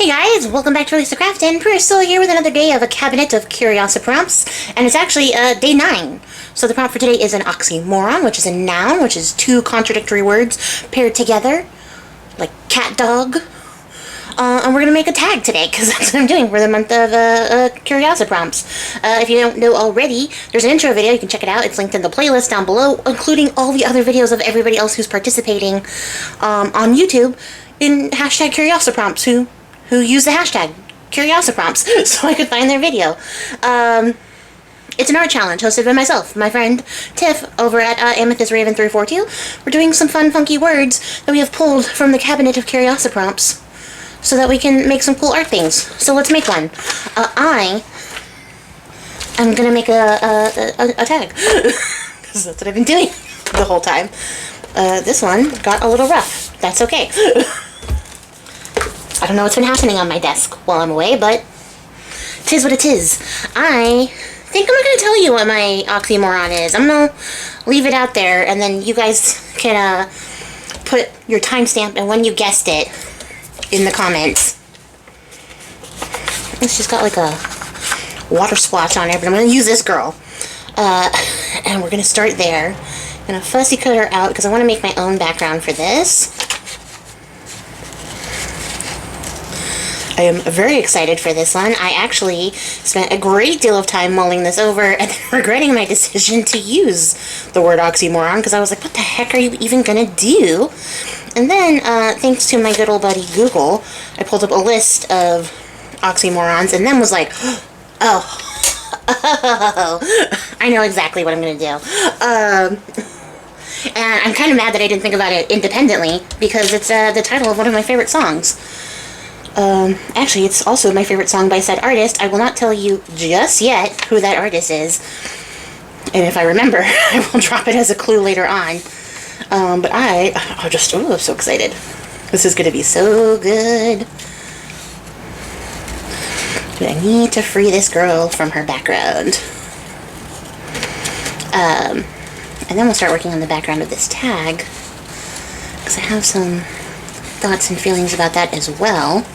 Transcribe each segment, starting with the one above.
Hey guys, welcome back to ReleaseTheCraftin. We're still here with another day of a Cabinet of Curiosiprompts, and it's actually day 9. So the prompt for today is an oxymoron, which is a noun, which is two contradictory words paired together, like cat dog. And we're going to make a tag today, because that's what I'm doing for the month of Curiosiprompts. If you don't know already, there's an intro video, you can check it out. It's linked in the playlist down below, including all the other videos of everybody else who's participating on YouTube in hashtag Curiosiprompts, who use the hashtag Curiosiprompts, so I could find their video. It's an art challenge hosted by myself, my friend Tiff, over at AmethystRaven342. We're doing some fun, funky words that we have pulled from the Cabinet of Curiosiprompts so that we can make some cool art things. So let's make one. I am going to make a tag, because that's what I've been doing the whole time. This one got a little rough. That's okay. I don't know what's been happening on my desk while I'm away, but tis what it is. I think I'm not going to tell you what my oxymoron is. I'm going to leave it out there, and then you guys can put your timestamp and when you guessed it in the comments. It's just got like a water splotch on it, but I'm going to use this girl. And we're going to start there. I'm going to fussy cut her out because I want to make my own background for this. I am very excited for this one. I actually spent a great deal of time mulling this over and regretting my decision to use the word oxymoron, because I was like, what the heck are you even going to do? And then, thanks to my good old buddy Google, I pulled up a list of oxymorons and then was like, oh, I know exactly what I'm going to do. And I'm kind of mad that I didn't think about it independently, because it's the title of one of my favorite songs. Actually, it's also my favorite song by said artist. I will not tell you just yet who that artist is. And if I remember, I will drop it as a clue later on. But I'm so excited. This is going to be so good. But I need to free this girl from her background. And then we'll start working on the background of this tag, because I have some thoughts and feelings about that as well.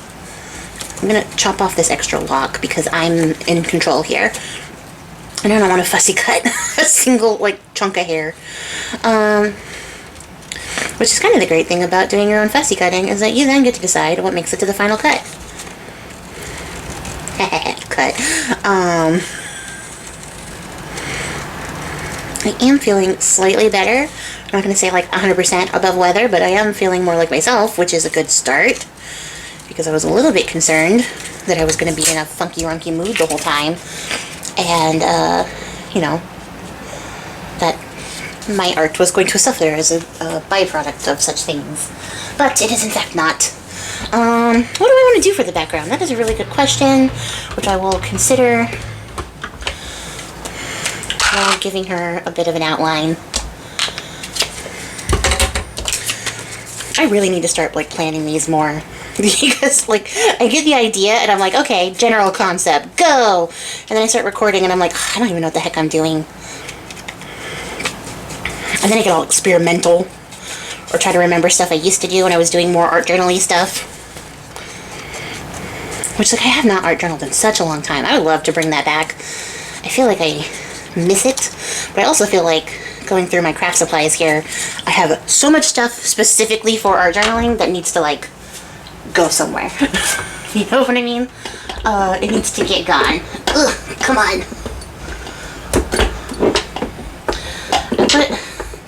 I'm going to chop off this extra lock because I'm in control here. And I don't want to fussy cut a single, chunk of hair. Which is kind of the great thing about doing your own fussy cutting, is that you then get to decide what makes it to the final cut. Cut. I am feeling slightly better. I'm not going to say 100% above weather, but I am feeling more like myself, which is a good start. Because I was a little bit concerned that I was going to be in a funky-runky mood the whole time. And, that my art was going to suffer as a byproduct of such things. But it is in fact not. What do I want to do for the background? That is a really good question, which I will consider while giving her a bit of an outline. I really need to start planning these more, because I get the idea and I'm like, okay, general concept, go, and then I start recording and I'm like, I don't even know what the heck I'm doing, and then I get all experimental or try to remember stuff I used to do when I was doing more art journal-y stuff, which I have not art journaled in such a long time. I would love to bring that back. I feel like I miss it, but I also feel like going through my craft supplies here, I have so much stuff specifically for art journaling that needs to go somewhere. You know what I mean? It needs to get gone. Ugh, come on. I put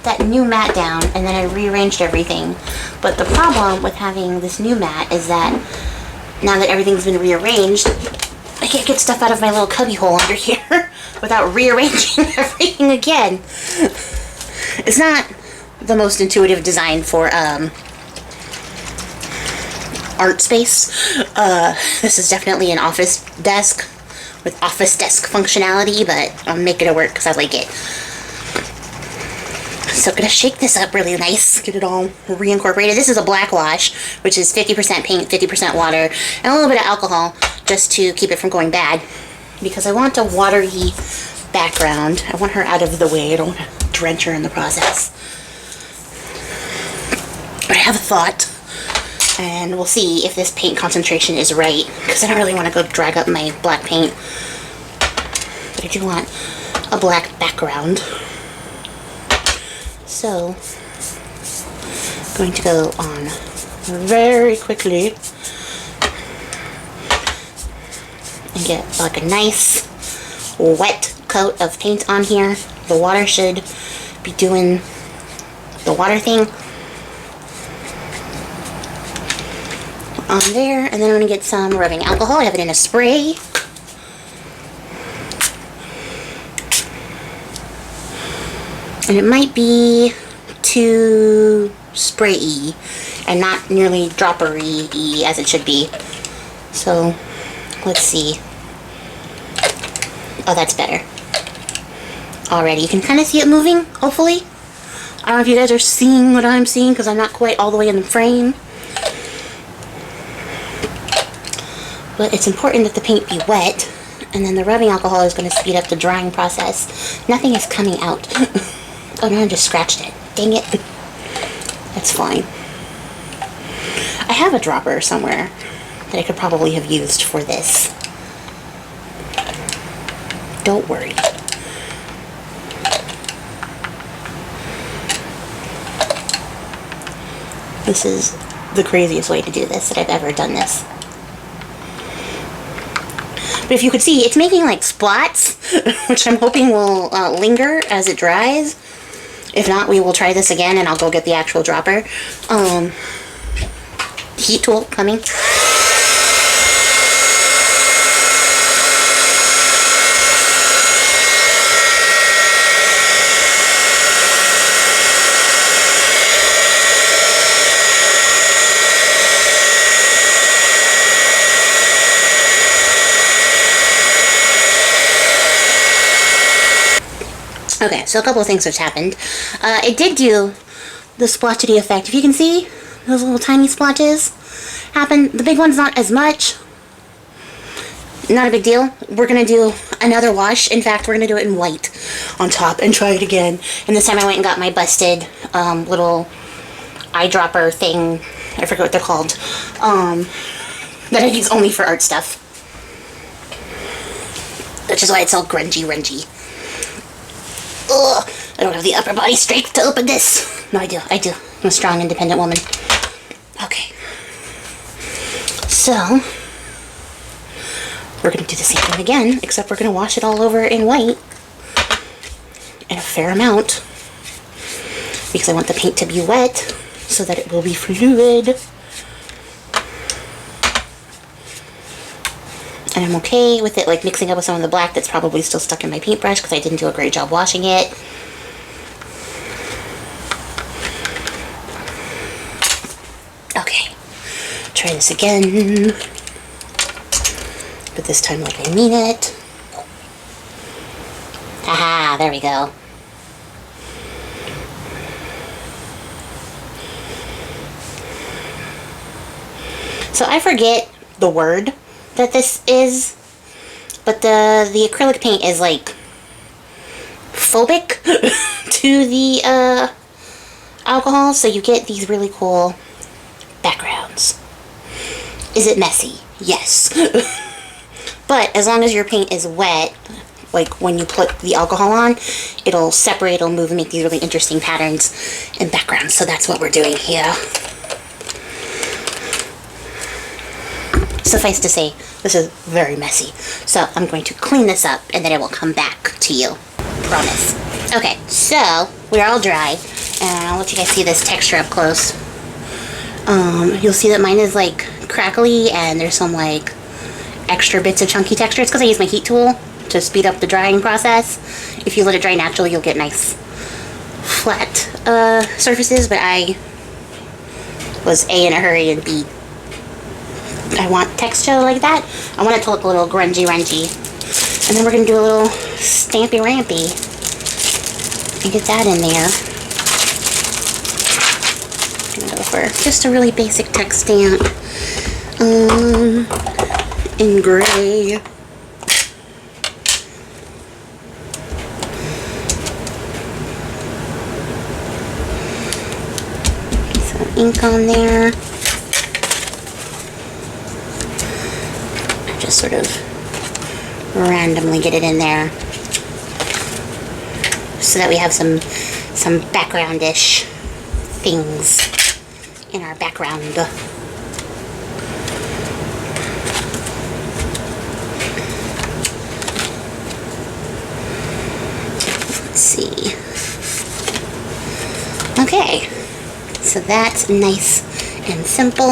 that new mat down and then I rearranged everything, but the problem with having this new mat is that now that everything's been rearranged, I can't get stuff out of my little cubby hole under here without rearranging everything again. It's not the most intuitive design for art space. This is definitely an office desk with office desk functionality, but I'm making it work because I like it. So I'm going to shake this up really nice, get it all reincorporated. This is a black wash, which is 50% paint, 50% water, and a little bit of alcohol just to keep it from going bad, because I want a watery background. I want her out of the way. I don't want to drench her in the process. But I have a thought. And we'll see if this paint concentration is right, because I don't really want to go drag up my black paint. But I do want a black background. So, I'm going to go on very quickly and get like a nice wet coat of paint on here. The water should be doing the water thing on there, and then I'm going to get some rubbing alcohol. I have it in a spray. And it might be too spray-y and not nearly droppery-y as it should be. So, let's see. Oh, that's better. Already. You can kind of see it moving, hopefully. I don't know if you guys are seeing what I'm seeing, because I'm not quite all the way in the frame. But it's important that the paint be wet, and then the rubbing alcohol is going to speed up the drying process. Nothing is coming out. Oh no, I just scratched it. Dang it. That's fine. I have a dropper somewhere that I could probably have used for this. Don't worry. This is the craziest way to do this that I've ever done this. But if you could see, it's making like splats, which I'm hoping will linger as it dries. If not, we will try this again and I'll go get the actual dropper. Heat tool coming. Okay, so a couple of things have happened. It did do the splotchety effect. If you can see, those little tiny splotches happen. The big one's not as much. Not a big deal. We're going to do another wash. In fact, we're going to do it in white on top and try it again. And this time I went and got my busted little eyedropper thing. I forget what they're called. That I use only for art stuff. Which is why it's all grungy. Ugh, I don't have the upper body strength to open this. No, I do. I'm a strong, independent woman. Okay. So, we're going to do the same thing again, except we're going to wash it all over in white. And a fair amount. Because I want the paint to be wet, so that it will be fluid. And I'm okay with it like mixing up with some of the black that's probably still stuck in my paintbrush because I didn't do a great job washing it. Okay, try this again, but this time like I mean it. Haha, there we go. So I forget the word that this is, but the acrylic paint is like phobic to the alcohol, so you get these really cool backgrounds. Is it messy? Yes. But as long as your paint is wet, like when you put the alcohol on, it'll separate, it'll move and make these really interesting patterns and backgrounds. So that's what we're doing here. Suffice to say, this is very messy. So I'm going to clean this up and then I will come back to you. Promise. Okay, so we're all dry. And I'll let you guys see this texture up close. You'll see that mine is like crackly and there's some like extra bits of chunky texture. It's because I use my heat tool to speed up the drying process. If you let it dry naturally, you'll get nice flat surfaces, but I was A, in a hurry, and B, I want texture like that. I want it to look a little grungy-rungy. And then we're going to do a little stampy-rampy and get that in there. I'm going to go for just a really basic text stamp in gray. Some ink on there. just sort of randomly get it in there so that we have some background-ish things in our background. Let's see. Okay, so that's nice and simple.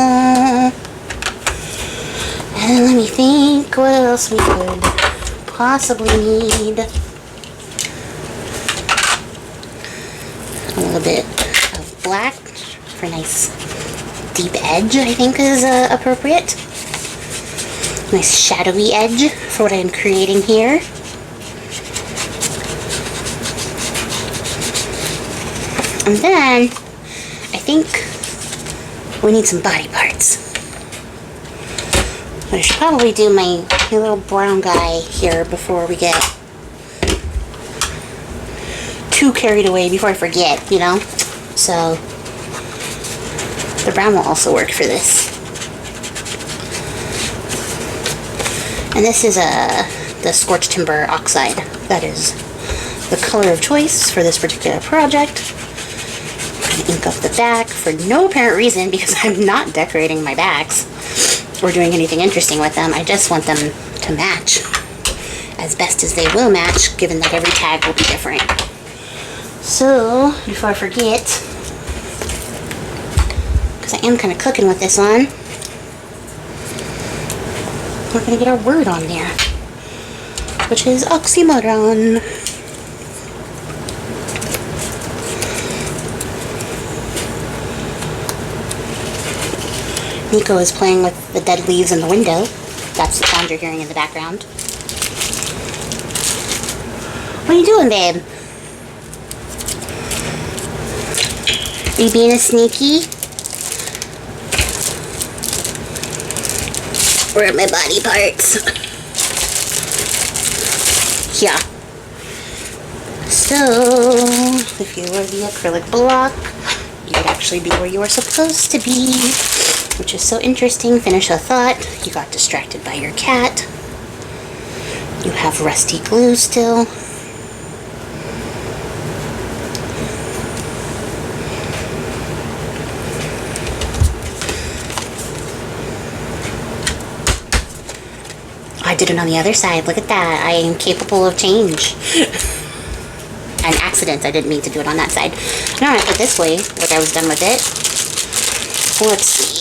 And let me think what else we could possibly need. A little bit of black for nice deep edge, I think is appropriate. Nice shadowy edge for what I'm creating here. And then, I think we need some body parts. I should probably do my little brown guy here before we get too carried away, before I forget, you know? So, the brown will also work for this. And this is the Scorched Timber Oxide. That is the color of choice for this particular project. Ink up the back for no apparent reason, because I'm not decorating my backs or doing anything interesting with them. I just want them to match as best as they will match, given that every tag will be different. So, before I forget, because I am kind of cooking with this one, we're going to get our word on there, which is Oxymoron. Nico is playing with the dead leaves in the window. That's the sound you're hearing in the background. What are you doing, babe? Are you being a sneaky? Where are my body parts? Yeah. So, if you were the acrylic block, you'd actually be where you were supposed to be. Which is so interesting. Finish a thought. You got distracted by your cat. You have rusty glue still. I did it on the other side. Look at that. I am capable of change. And accidents. I didn't mean to do it on that side. Now I put this way, like I was done with it. Let's see.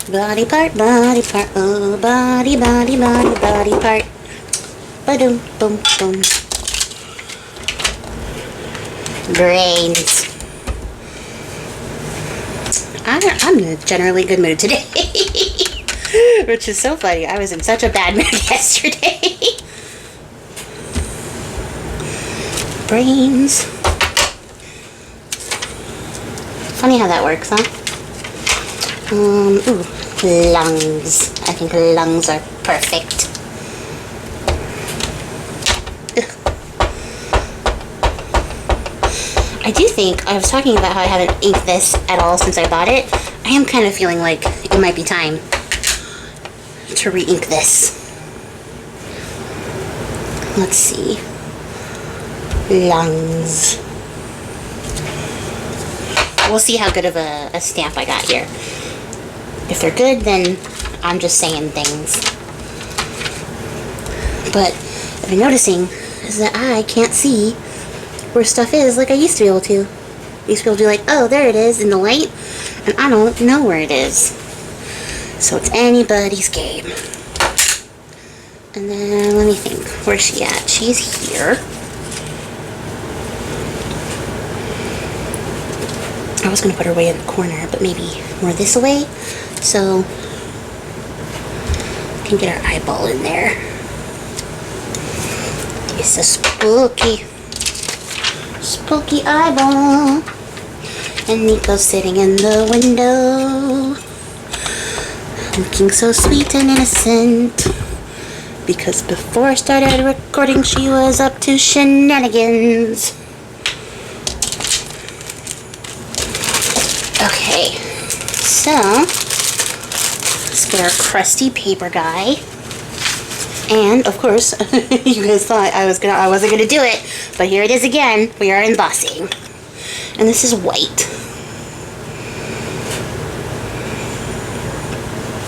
Body part, oh, body part. Ba-doom, boom, boom. Brains. I'm in a generally good mood today. Which is so funny. I was in such a bad mood yesterday. Brains. Funny how that works, huh? Ooh, lungs. I think lungs are perfect. Ugh. I do think, I was talking about how I haven't inked this at all since I bought it. I am kind of feeling like it might be time to re-ink this. Let's see. Lungs. We'll see how good of a stamp I got here. If they're good, then I'm just saying things. But what I'm noticing is that I can't see where stuff is like I used to be able to. I used to be able to be like, oh, there it is in the light, and I don't know where it is. So it's anybody's game. And then, let me think. Where's she at? She's here. I was going to put her way in the corner, but maybe more this way, so we can get our eyeball in there. It's a spooky eyeball. And Nico's sitting in the window, looking so sweet and innocent, because before I started recording, she was up to shenanigans. Okay, so spare crusty paper guy. And of course, you guys thought I wasn't gonna do it, but here it is again. We are embossing, and this is white.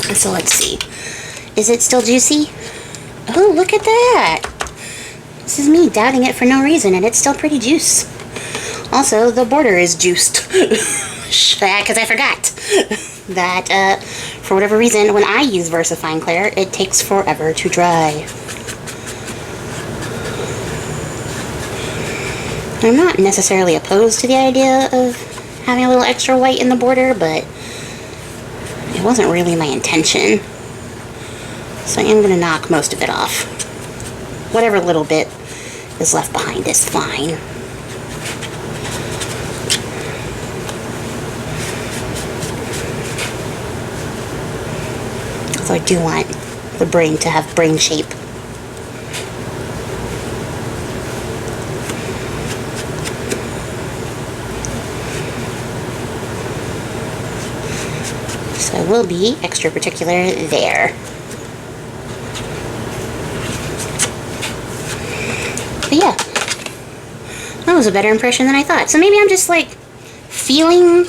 And so let's see. Is it still juicy? Oh, look at that! This is me doubting it for no reason, and it's still pretty juice. Also, the border is juiced. Because I forgot that, for whatever reason, when I use VersaFine Clear, it takes forever to dry. I'm not necessarily opposed to the idea of having a little extra white in the border, but it wasn't really my intention. So I am going to knock most of it off. Whatever little bit is left behind is fine. So I do want the brain to have brain shape. So I will be extra particular there. But yeah, that was a better impression than I thought. So maybe I'm just like feeling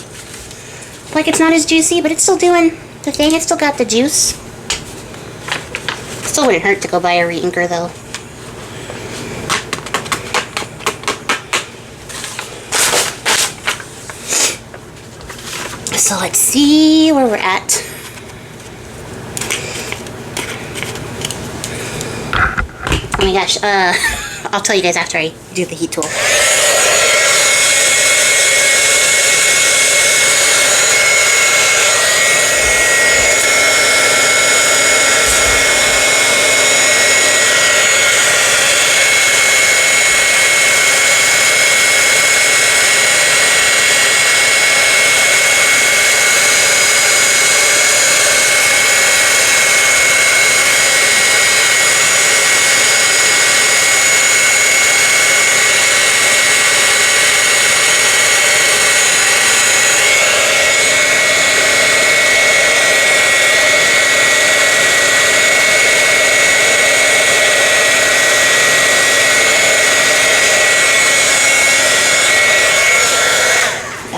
like it's not as juicy, but it's still doing the thing. It's still got the juice. Still wouldn't hurt to go buy a re-inker though. So let's see where we're at. Oh my gosh, I'll tell you guys after I do the heat tool.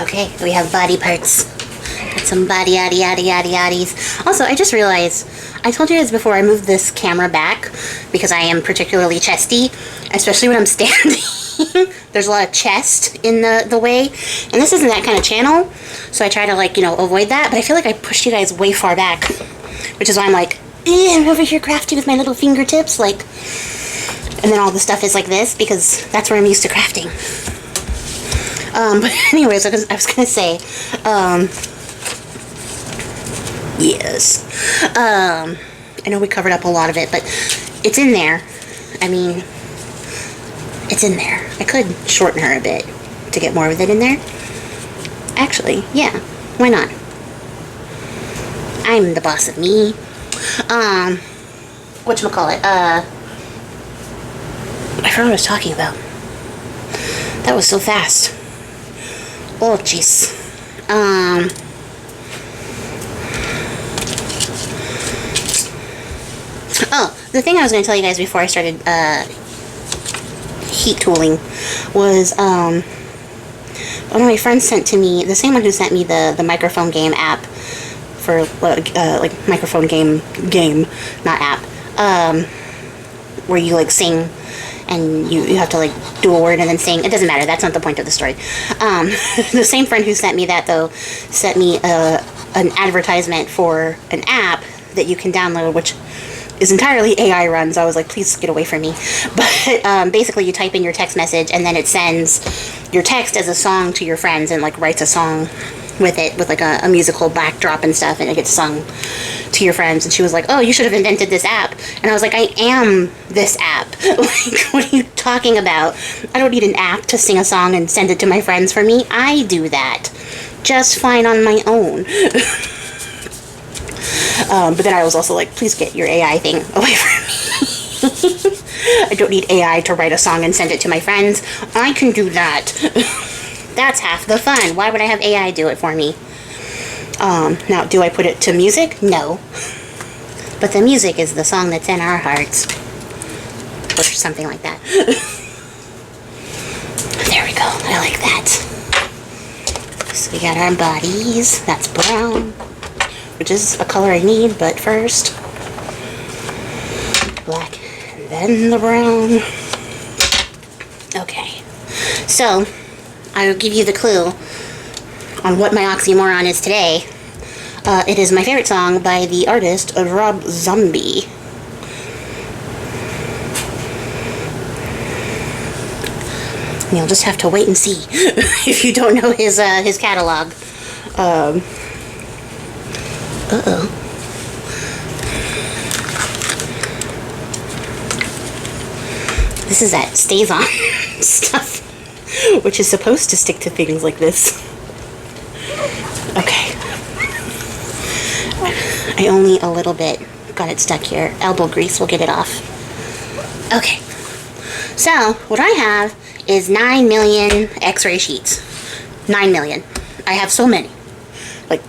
Okay, we have body parts. Got some body yaddy yaddy yaddy yaddies. Also, I just realized, I told you guys before I moved this camera back because I am particularly chesty, especially when I'm standing. There's a lot of chest in the way, and this isn't that kind of channel, so I try to, like, you know, avoid that, but I feel like I pushed you guys way far back, which is why I'm like, I'm over here crafting with my little fingertips, like, and then all the stuff is like this, because that's where I'm used to crafting. But anyways, I was gonna say, yes, I know we covered up a lot of it, but it's in there. I mean, it's in there. I could shorten her a bit to get more of it in there. Actually, yeah, why not? I'm the boss of me. Whatchamacallit, I forgot what I was talking about. That was so fast. Oh, jeez. Oh, the thing I was going to tell you guys before I started heat tooling was one of my friends sent to me, the same one who sent me the microphone game app for like microphone game, not app, where you like sing and you have to like do a word and then sing. It doesn't matter, that's not the point of the story. The same friend who sent me that though sent me an advertisement for an app that you can download, which is entirely AI run, so I was like, please get away from me. But basically you type in your text message and then it sends your text as a song to your friends and like writes a song with it, with like a musical backdrop and stuff, and it gets sung to your friends. And she was like, oh, you should have invented this app. And I was like, I am this app. Like, what are you talking about? I don't need an app to sing a song and send it to my friends for me. I do that just fine on my own. But then I was also like, please get your AI thing away from me. I don't need AI to write a song and send it to my friends. I can do that. That's half the fun. Why would I have AI do it for me? Now, do I put it to music? No. But the music is the song that's in our hearts. Or something like that. There we go. I like that. So we got our bodies. That's brown, which is a color I need, but first, black, and then the brown. Okay. So, I will give you the clue on what my oxymoron is today. It is my favorite song by the artist Rob Zombie. You'll just have to wait and see if you don't know his catalog. This is that stays on stuff, which is supposed to stick to things like this. Okay. I only a little bit got it stuck here. Elbow grease will get it off. Okay. So, what I have is 9 million x-ray sheets. 9 million. I have so many. Like,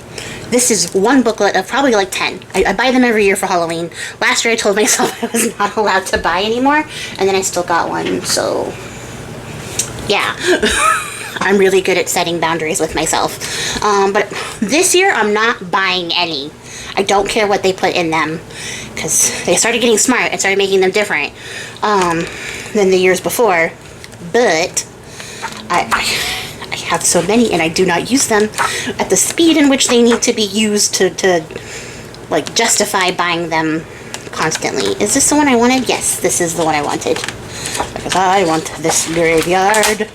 this is one booklet of probably like 10. I buy them every year for Halloween. Last year I told myself I was not allowed to buy anymore, and then I still got one, so yeah. I'm really good at setting boundaries with myself. But this year I'm not buying any. I don't care what they put in them, because they started getting smart and started making them different than the years before. But I have so many and I do not use them at the speed in which they need to be used to like justify buying them constantly. Is this the one I wanted? Yes, this is the one I wanted, because I want this graveyard.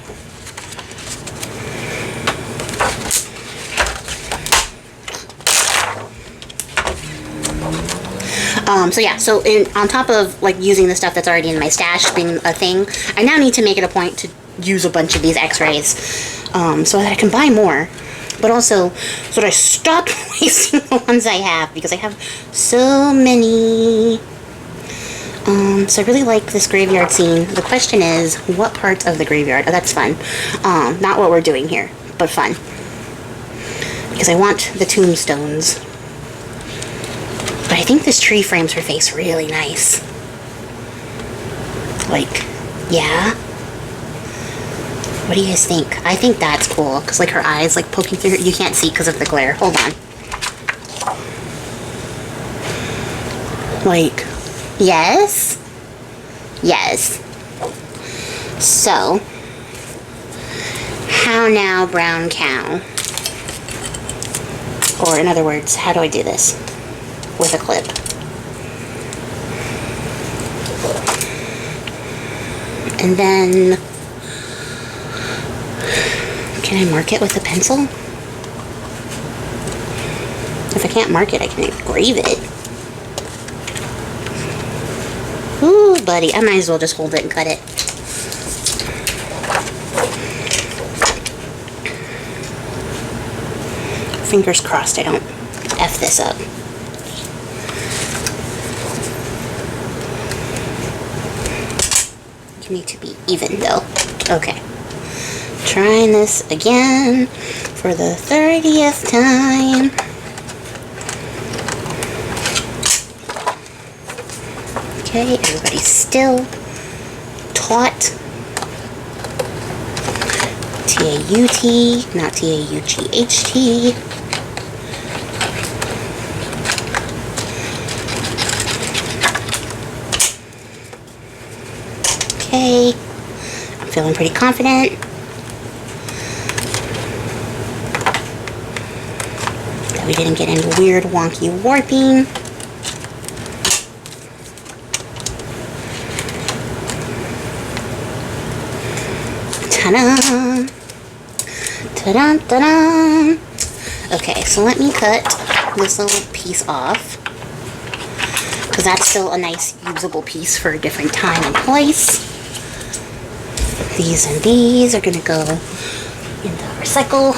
So yeah, so on top of like using the stuff that's already in my stash being a thing, I now need to make it a point to use a bunch of these x-rays so that I can buy more, but also so that I stop wasting the ones I have, because I have so many. So I really like this graveyard scene. The question is, what parts of the graveyard? Oh, that's fun. Not what we're doing here, but fun, because I want the tombstones. But I think this tree frames her face really nice. Like, yeah. What do you guys think? I think that's cool, because like her eyes like poking through her. You can't see because of the glare. Hold on. Like, yes? Yes. So, how now, brown cow? Or in other words, how do I do this? With a clip. And then, can I mark it with a pencil? If I can't mark it, I can engrave it. Ooh, buddy, I might as well just hold it and cut it. Fingers crossed I don't F this up. You need to be even though. Okay. Trying this again for the 30th time. Okay, everybody's still taut. T-A-U-T, not T-A-U-G-H-T. Okay, I'm feeling pretty confident. That we didn't get into weird wonky warping. Ta-da! Ta-da, ta-da! Okay, so let me cut this little piece off, because that's still a nice usable piece for a different time and place. These and these are going to go in the recycle.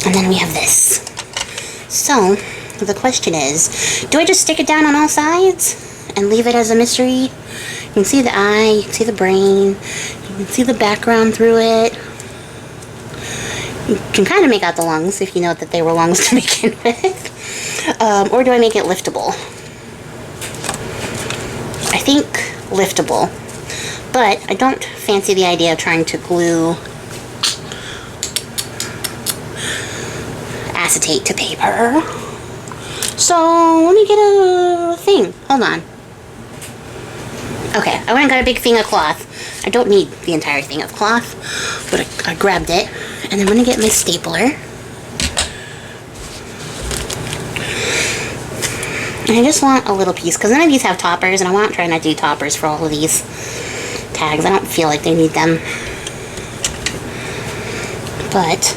And then we have this. So, the question is, do I just stick it down on all sides and leave it as a mystery? You can see the eye, you can see the brain, you can see the background through it. You can kind of make out the lungs if you know that they were lungs to begin with. Or do I make it liftable? I think liftable. But I don't fancy the idea of trying to glue acetate to paper. So let me get a thing. Hold on. Okay, I went and got a big thing of cloth. I don't need the entire thing of cloth, but I grabbed it. And I'm going to get my stapler. And I just want a little piece, because none of these have toppers, and I want to try not to do toppers for all of these tags. I don't feel like they need them. But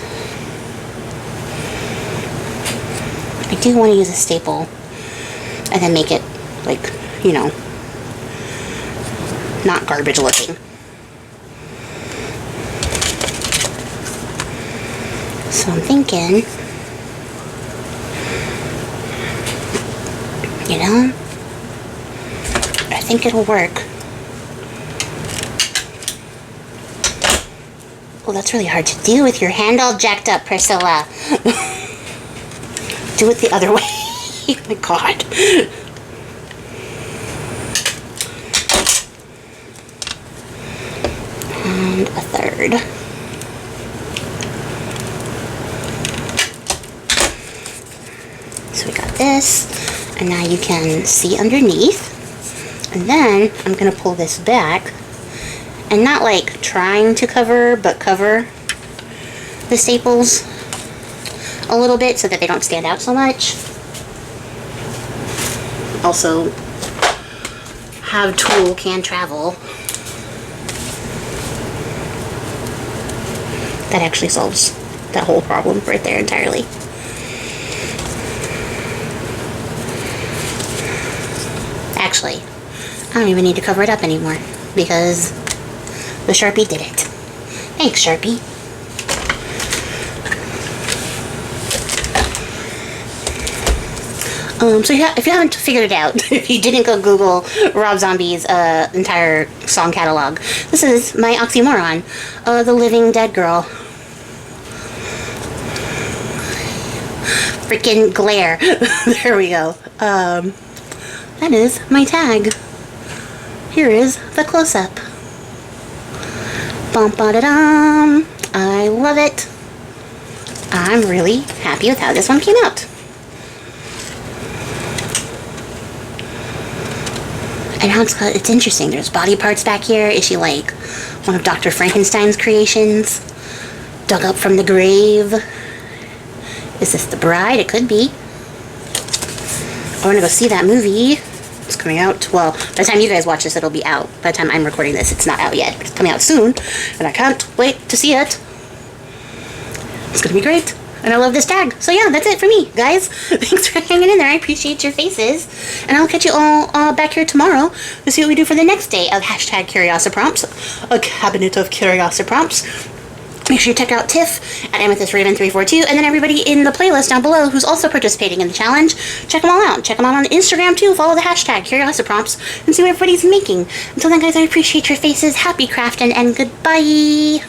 I do want to use a staple and then make it, like, you know, not garbage looking. So I'm thinking, you know, I think it'll work. Well, that's really hard to do with your hand all jacked up, Priscilla. Do it the other way. Oh my god. And a third. So we got this, and now you can see underneath. And then I'm going to pull this back, and not like trying to cover, but cover the staples a little bit so that they don't stand out so much. Also, have tool can travel. That actually solves that whole problem right there entirely. Actually, I don't even need to cover it up anymore because the Sharpie did it. Thanks, Sharpie. So if you haven't figured it out, if you didn't go Google Rob Zombie's entire song catalog, this is my Oxymoron, the living dead girl. Freaking glare. There we go. That is my tag. Here is the close-up. Bum-ba-da-dum. I love it. I'm really happy with how this one came out. And how it's interesting. There's body parts back here. Is she like one of Dr. Frankenstein's creations? Dug up from the grave? Is this the bride? It could be. I want to go see that movie. It's coming out. Well, by the time you guys watch this, it'll be out. By the time I'm recording this, it's not out yet. But it's coming out soon. And I can't wait to see it. It's going to be great. And I love this tag. So yeah, that's it for me, guys. Thanks for hanging in there. I appreciate your faces. And I'll catch you all back here tomorrow to see what we do for the next day of hashtag Curiosiprompts. A Cabinet of Curiosiprompts. Make sure you check out Tiff at AmethystRaven342, and then everybody in the playlist down below who's also participating in the challenge. Check them all out. Check them out on Instagram too. Follow the hashtag Curiosiprompts and see what everybody's making. Until then, guys, I appreciate your faces. Happy crafting and goodbye.